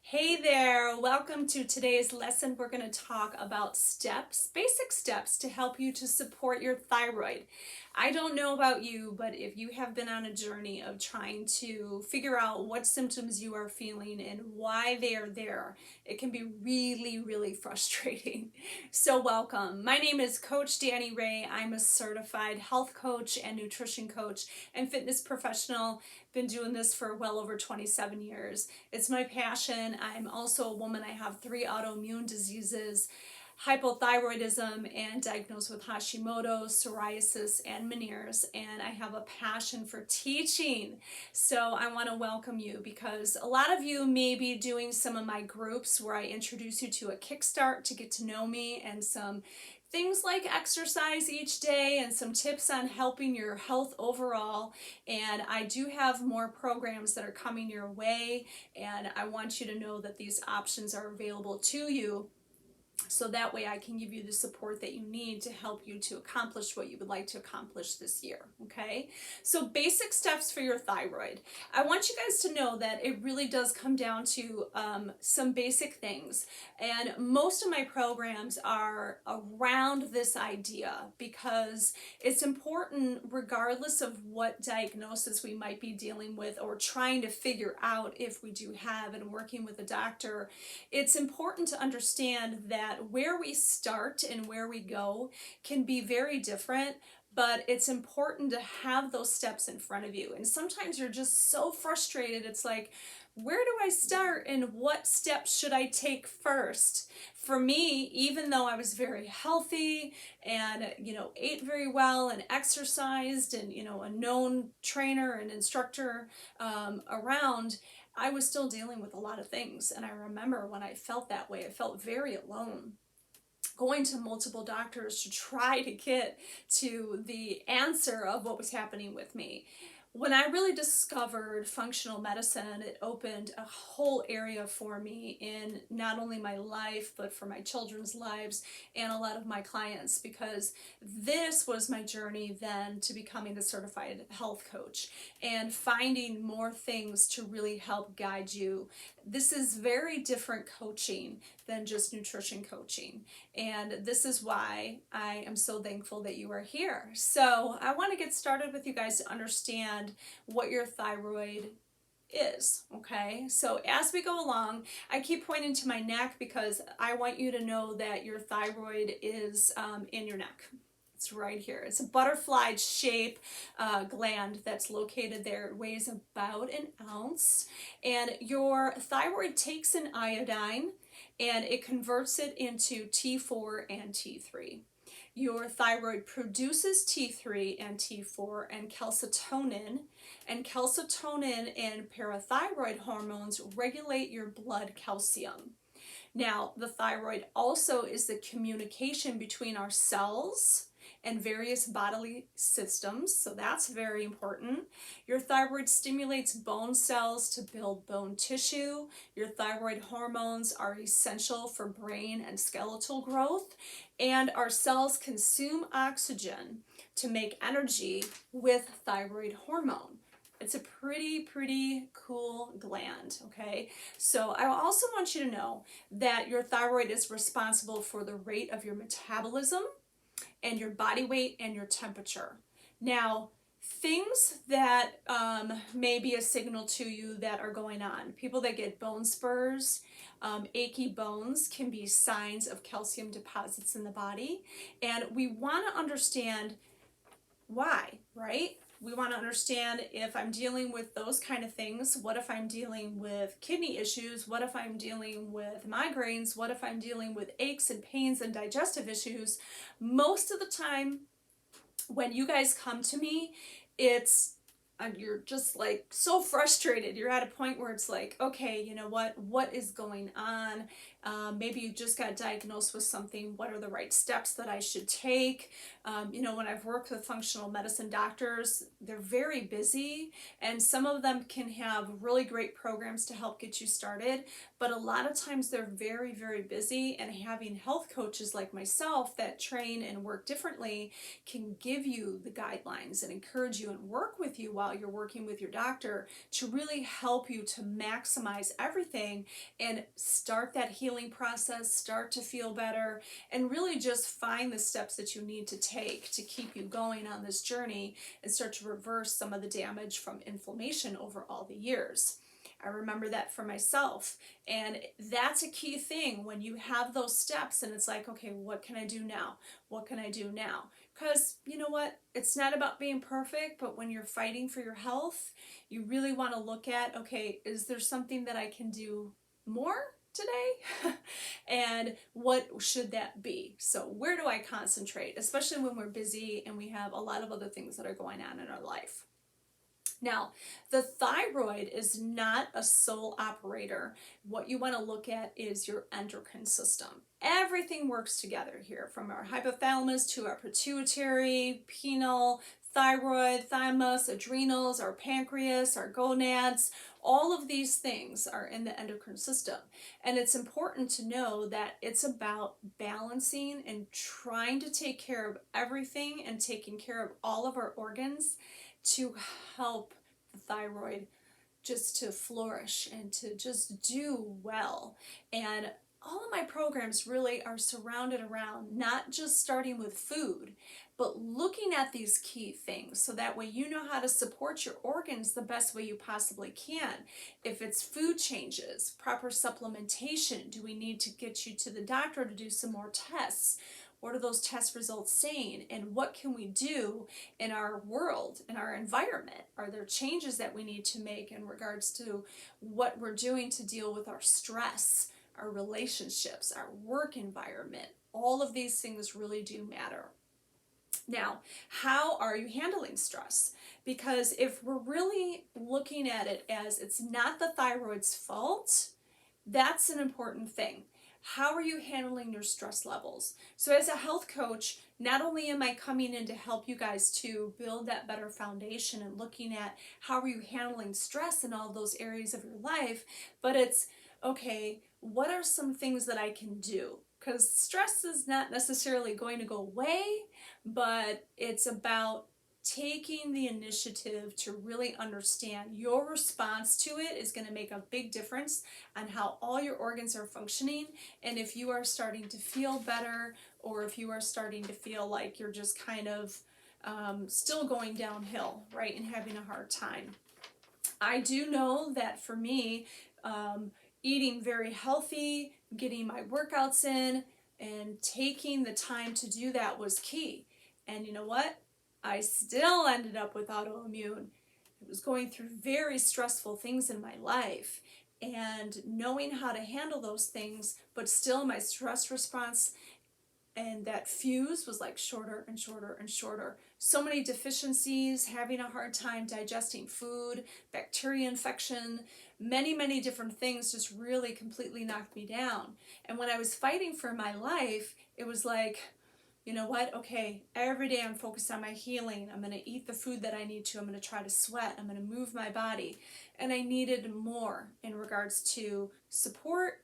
Hey there, welcome to today's lesson. We're going to talk about basic steps to help you to support your thyroid. I don't know about you, but if you have been on a journey of trying to figure out what symptoms you are feeling and why they are there, it can be really frustrating. So welcome. My name is Coach Danny Ray. I'm a certified health coach and nutrition coach and fitness professional. Been doing this for well over 27 years. It's my passion. I'm also a woman. I have 3 autoimmune diseases, hypothyroidism, and diagnosed with Hashimoto's, psoriasis, and Meniere's, and I have a passion for teaching. So I want to welcome you because a lot of you may be doing some of my groups where I introduce you to a kickstart to get to know me and some things like exercise each day and some tips on helping your health overall. And I do have more programs that are coming your way, and I want you to know that these options are available to you, so that way I can give you the support that you need to help you to accomplish what you would like to accomplish this year. Okay, so basic steps for your thyroid. I want you guys to know that it really does come down to some basic things, and most of my programs are around this idea because it's important, regardless of what diagnosis we might be dealing with or trying to figure out if we do have, and working with a doctor. It's important to understand that where we start and where we go can be very different, but it's important to have those steps in front of you. And sometimes you're just so frustrated. It's like, where do I start and what steps should I take first? For me, even though I was very healthy and, ate very well and exercised and, a known trainer and instructor around, I was still dealing with a lot of things. And I remember when I felt that way, I felt very alone, going to multiple doctors to try to get to the answer of what was happening with me. When I really discovered functional medicine, it opened a whole area for me in not only my life, but for my children's lives and a lot of my clients, because this was my journey then to becoming a certified health coach and finding more things to really help guide you. This is very different coaching than just nutrition coaching. And this is why I am so thankful that you are here. So I want to get started with you guys to understand what your thyroid is. Okay, so as we go along, I keep pointing to my neck because I want you to know that your thyroid is in your neck. It's right here. It's a butterfly shape gland that's located there. It weighs about an ounce, and your thyroid takes in iodine and it converts it into T4 and T3. Your thyroid produces T3 and T4 and calcitonin and parathyroid hormones regulate your blood calcium. Now, the thyroid also is the communication between our cells and various bodily systems, so that's very important. Your thyroid stimulates bone cells to build bone tissue. Your thyroid hormones are essential for brain and skeletal growth, and our cells consume oxygen to make energy with thyroid hormone. It's a pretty cool gland, okay? So I also want you to know that your thyroid is responsible for the rate of your metabolism and your body weight and your temperature. Now, things that may be a signal to you that are going on. People that get bone spurs, achy bones can be signs of calcium deposits in the body. And we want to understand why, right? We want to understand if I'm dealing with those kind of things. What if I'm dealing with kidney issues? What if I'm dealing with migraines? What if I'm dealing with aches and pains and digestive issues? Most of the time when you guys come to me, you're just like so frustrated. You're at a point where it's like, okay, you know what is going on? Maybe you just got diagnosed with something. What are the right steps that I should take? When I've worked with functional medicine doctors, they're very busy, and some of them can have really great programs to help get you started, but a lot of times they're very, very busy, and having health coaches like myself that train and work differently can give you the guidelines and encourage you and work with you while you're working with your doctor to really help you to maximize everything and start that healing process, start to feel better, and really just find the steps that you need to take to keep you going on this journey and start to reverse some of the damage from inflammation over all the years. I remember that for myself, and that's a key thing when you have those steps and it's like, okay, what can I do now? What can I do now? Because you know what? It's not about being perfect, but when you're fighting for your health, you really want to look at, okay, is there something that I can do more today? And what should that be? So where do I concentrate, especially when we're busy and we have a lot of other things that are going on in our life? Now, the thyroid is not a sole operator. What you want to look at is your endocrine system. Everything works together here, from our hypothalamus to our pituitary, pineal, thyroid, thymus, adrenals, our pancreas, our gonads. All of these things are in the endocrine system. And it's important to know that it's about balancing and trying to take care of everything and taking care of all of our organs to help the thyroid just to flourish and to just do well. And all of my programs really are surrounded around not just starting with food, but looking at these key things so that way you know how to support your organs the best way you possibly can. If it's food changes, proper supplementation, do we need to get you to the doctor to do some more tests? What are those test results saying? And what can we do in our world, in our environment? Are there changes that we need to make in regards to what we're doing to deal with our stress, our relationships, our work environment? All of these things really do matter. Now, how are you handling stress? Because if we're really looking at it as it's not the thyroid's fault, that's an important thing. How are you handling your stress levels? So as a health coach, not only am I coming in to help you guys to build that better foundation and looking at how are you handling stress in all those areas of your life, but it's, okay, what are some things that I can do? Because stress is not necessarily going to go away, but it's about taking the initiative to really understand your response to it is going to make a big difference on how all your organs are functioning, and if you are starting to feel better or if you are starting to feel like you're just kind of still going downhill, right, and having a hard time. I do know that for me, eating very healthy, getting my workouts in, and taking the time to do that was key. And you know what? I still ended up with autoimmune. I was going through very stressful things in my life, and knowing how to handle those things, but still my stress response and that fuse was like shorter and shorter and shorter. So many deficiencies, having a hard time digesting food, bacteria infection, many, many different things just really completely knocked me down. And when I was fighting for my life, it was like, you know what? Okay, every day I'm focused on my healing. I'm going to eat the food that I need to. I'm going to try to sweat. I'm going to move my body. And I needed more in regards to support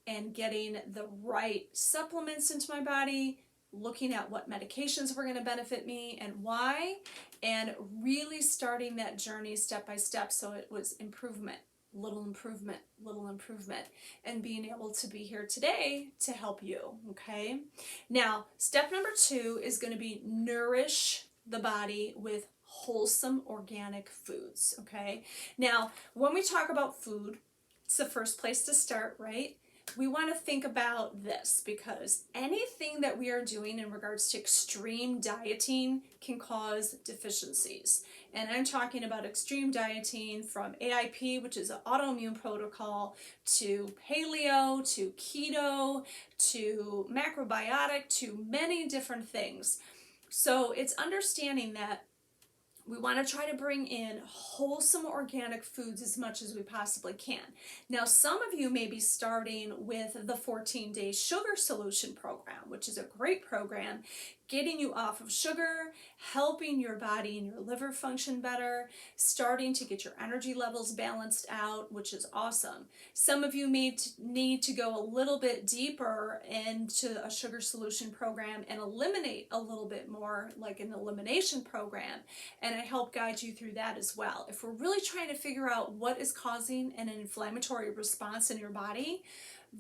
and getting the right supplements into my body, looking at what medications were going to benefit me and why, and really starting that journey step by step. So it was improvement, little improvement, little improvement, and being able to be here today to help you, okay? Now, step number 2 is going to be nourish the body with wholesome organic foods, okay? Now, when we talk about food, it's the first place to start, right? We want to think about this because anything that we are doing in regards to extreme dieting can cause deficiencies. And I'm talking about extreme dieting from AIP, which is an autoimmune protocol, to paleo, to keto, to macrobiotic, to many different things. So it's understanding that we want to try to bring in wholesome organic foods as much as we possibly can. Now, some of you may be starting with the 14-day sugar solution program, which is a great program. getting you off of sugar, helping your body and your liver function better, starting to get your energy levels balanced out, which is awesome. Some of you may need to go a little bit deeper into a sugar solution program and eliminate a little bit more, like an elimination program, and I help guide you through that as well. If we're really trying to figure out what is causing an inflammatory response in your body,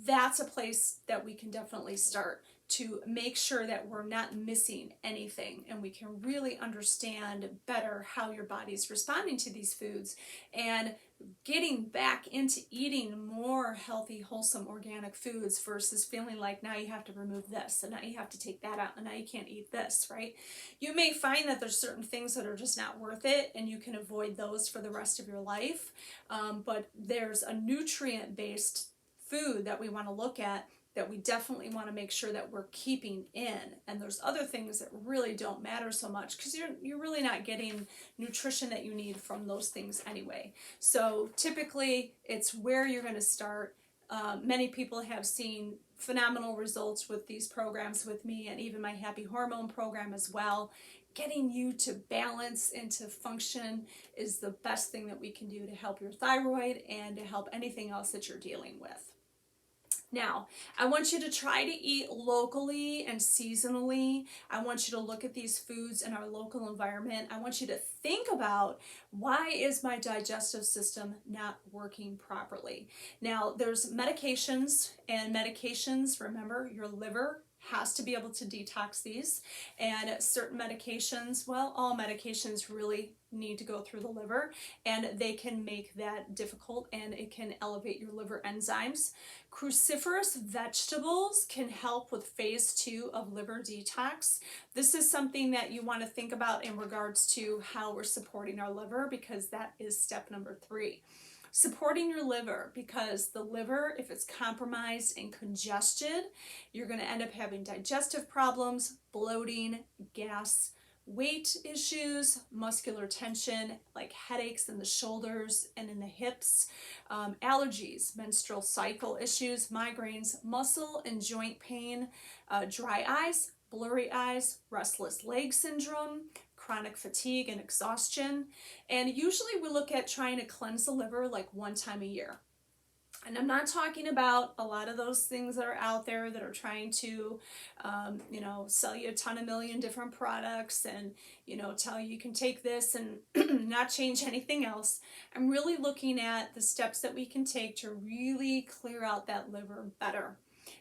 that's a place that we can definitely start to make sure that we're not missing anything, and we can really understand better how your body's responding to these foods, and getting back into eating more healthy, wholesome, organic foods versus feeling like now you have to remove this and now you have to take that out and now you can't eat this, right? You may find that there's certain things that are just not worth it and you can avoid those for the rest of your life, but there's a nutrient-based food that we want to look at that we definitely want to make sure that we're keeping in, and there's other things that really don't matter so much because you're really not getting nutrition that you need from those things anyway. So typically it's where you're going to start. Many people have seen phenomenal results with these programs with me, and even my Happy Hormone program as well. Getting you to balance and to function is the best thing that we can do to help your thyroid and to help anything else that you're dealing with. Now, I want you to try to eat locally and seasonally. I want you to look at these foods in our local environment. I want you to think about, why is my digestive system not working properly? Now, there's medications, and medications, remember, your liver has to be able to detox these, and certain medications, well, all medications really need to go through the liver, and they can make that difficult, and it can elevate your liver enzymes. Cruciferous vegetables can help with phase 2 of liver detox. This is something that you want to think about in regards to how we're supporting our liver, because that is step number 3. Supporting your liver, because the liver, if it's compromised and congested, you're going to end up having digestive problems, bloating, gas, weight issues, muscular tension, like headaches in the shoulders and in the hips, allergies, menstrual cycle issues, migraines, muscle and joint pain, dry eyes, blurry eyes, restless leg syndrome, chronic fatigue and exhaustion. And usually we look at trying to cleanse the liver like 1 time a year. And I'm not talking about a lot of those things that are out there that are trying to, sell you a ton of million different products and, tell you can take this and not change anything else. I'm really looking at the steps that we can take to really clear out that liver better.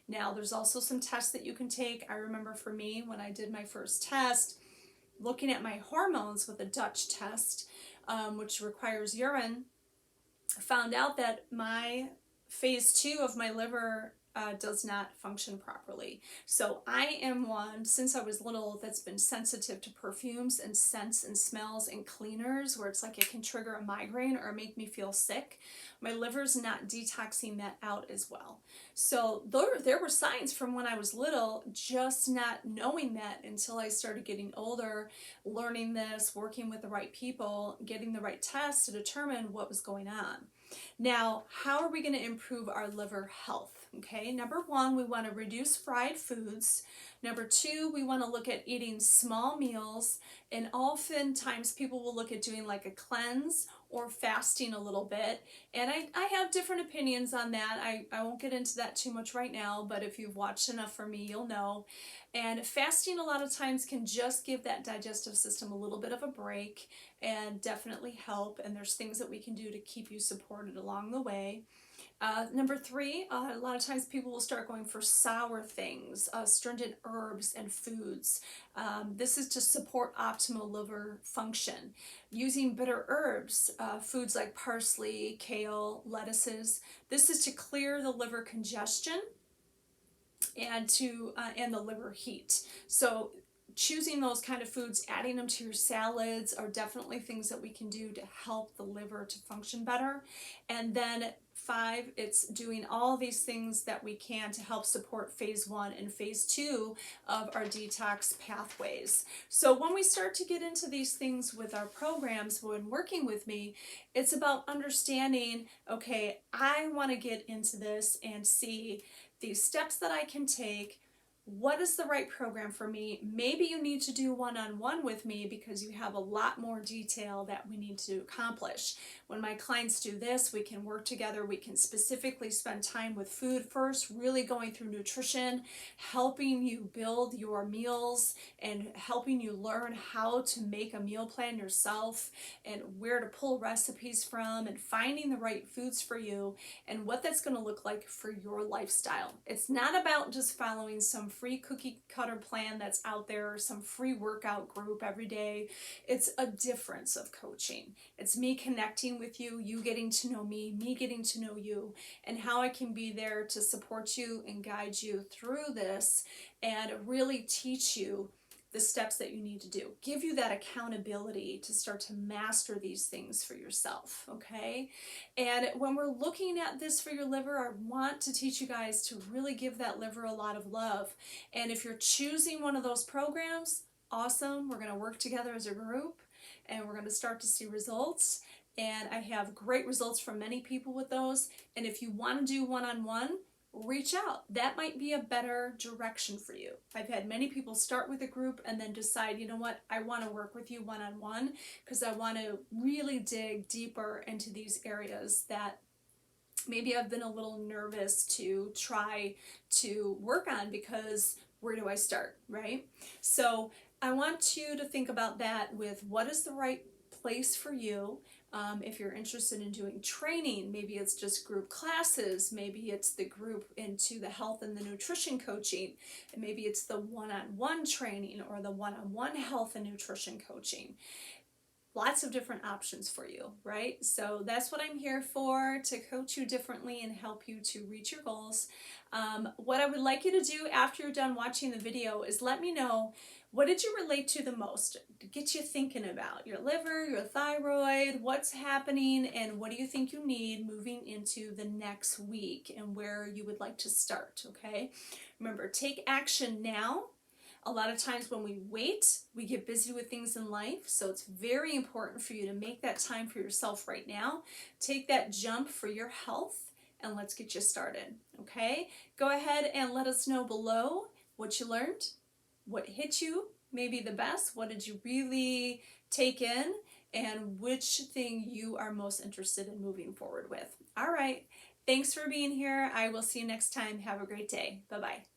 Now, there's also some tests that you can take. I remember for me, when I did my first test, looking at my hormones with a Dutch test, which requires urine, found out that my phase 2 of my liver does not function properly. So I am one, since I was little, that's been sensitive to perfumes and scents and smells and cleaners, where it's like it can trigger a migraine or make me feel sick. My liver's not detoxing that out as well. So there were signs from when I was little, just not knowing that until I started getting older, learning this, working with the right people, getting the right tests to determine what was going on. Now, how are we going to improve our liver health? Okay, number 1, we want to reduce fried foods. Number 2, we want to look at eating small meals, and oftentimes people will look at doing like a cleanse or fasting a little bit, and I have different opinions on that. I won't get into that too much right now, but if you've watched enough for me, you'll know. And fasting a lot of times can just give that digestive system a little bit of a break and definitely help, and there's things that we can do to keep you supported along the way. Number 3, a lot of times people will start going for sour things, astringent herbs and foods. This is to support optimal liver function. Using bitter herbs, foods like parsley, kale, lettuces. This is to clear the liver congestion and the liver heat. So choosing those kind of foods, adding them to your salads, are definitely things that we can do to help the liver to function better. And then 5, it's doing all these things that we can to help support phase 1 and phase 2 of our detox pathways. So when we start to get into these things with our programs, when working with me, it's about understanding, okay, I want to get into this and see these steps that I can take, what is the right program for me? Maybe you need to do one-on-one with me because you have a lot more detail that we need to accomplish. When my clients do this, we can work together. We can specifically spend time with food first, really going through nutrition, helping you build your meals and helping you learn how to make a meal plan yourself and where to pull recipes from and finding the right foods for you and what that's going to look like for your lifestyle. It's not about just following some free cookie cutter plan that's out there or some free workout group every day. It's a difference of coaching. It's me connecting with you, you getting to know me getting to know you, and how I can be there to support you and guide you through this and really teach you the steps that you need to do. Give you that accountability to start to master these things for yourself, okay? And when we're looking at this for your liver, I want to teach you guys to really give that liver a lot of love. And if you're choosing one of those programs, awesome. We're gonna work together as a group and we're gonna start to see results. And I have great results from many people with those. And if you wanna do one-on-one, reach out. That might be a better direction for you. I've had many people start with a group and then decide, you know what, I want to work with you one-on-one because I want to really dig deeper into these areas that maybe I've been a little nervous to try to work on because where do I start, right? So I want you to think about that with what is the right place for you. If you're interested in doing training, maybe it's just group classes, maybe it's the group into the health and the nutrition coaching, and maybe it's the one-on-one training or the one-on-one health and nutrition coaching. Lots of different options for you, right? So that's what I'm here for, to coach you differently and help you to reach your goals. What I would like you to do after you're done watching the video is let me know, what did you relate to the most? Get you thinking about your liver, your thyroid, what's happening, and what do you think you need moving into the next week and where you would like to start, okay? Remember, take action now. A lot of times when we wait, we get busy with things in life, so it's very important for you to make that time for yourself right now. Take that jump for your health, and let's get you started, okay? Go ahead and let us know below what you learned, what hit you maybe the best, what did you really take in, and which thing you are most interested in moving forward with. All right, thanks for being here. I will see you next time. Have a great day. Bye-bye.